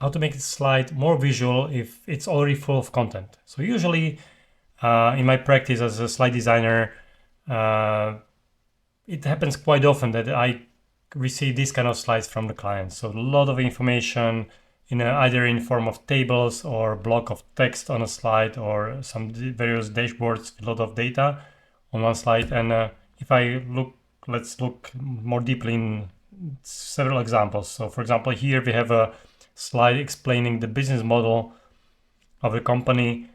how to make the slide more visual if it's already full of content. So usually in my practice as a slide designer, it happens quite often that I receive these kind of slides from the clients. So a lot of information either in form of tables or block of text on a slide, or some various dashboards with a lot of data on one slide. And if I let's look more deeply in several examples. So for example, here we have a slide explaining the business model of the company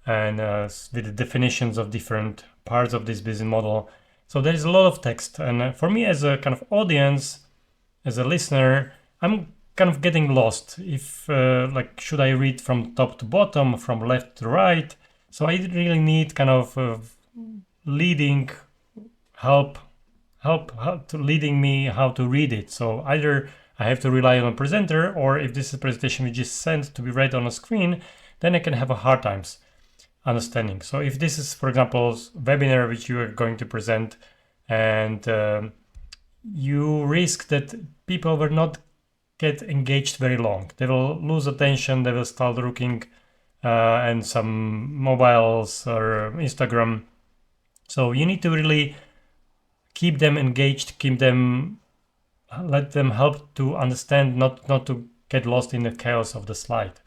and with the definitions of different parts of this business model. So there is a lot of text, and for me as a kind of audience, as a listener, I'm kind of getting lost. If like, should I read from top to bottom, from left to right? So I really need kind of leading help to leading me how to read it. So either I have to rely on a presenter, or if this is a presentation which is sent to be read on a screen, then I can have a hard times understanding. So if this is, for example, webinar which you are going to present, and you risk that people will not get engaged very long. They will lose attention, they will start looking and some mobiles or Instagram. So you need to really keep them engaged, let them help to understand, not to get lost in the chaos of the slide.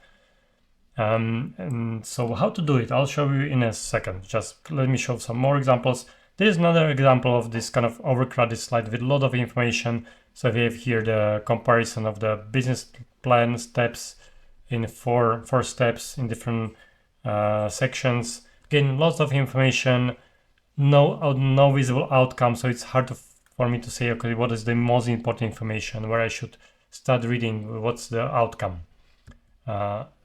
And so how to do it, I'll show you in a second. Just let me show some more examples. There's another example of this kind of overcrowded slide with a lot of information. So we have here the comparison of the business plan steps in four steps in different sections. Again, lots of information, no visible outcome. So it's hard for me to say, okay, what is the most important information, where I should start reading, what's the outcome.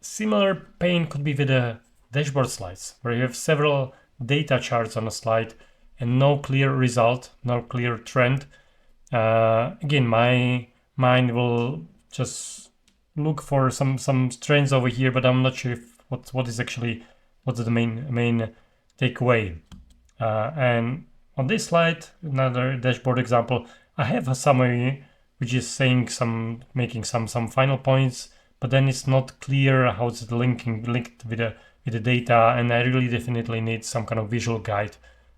Similar pain could be with the dashboard slides, where you have several data charts on a slide and no clear result, no clear trend. Again, my mind will just look for some trends over here, but I'm not sure if what's the main takeaway. And on this slide, another dashboard example, I have a summary which is saying making some final points, but then it's not clear how it's linked with the data, and I really definitely need some kind of visual guide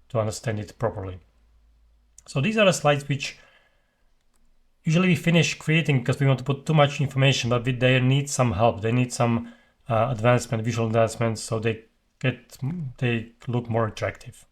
to understand it properly. So these are the slides which usually we finish creating because we want to put too much information, but they need some help. They need some visual advancement, so they look more attractive.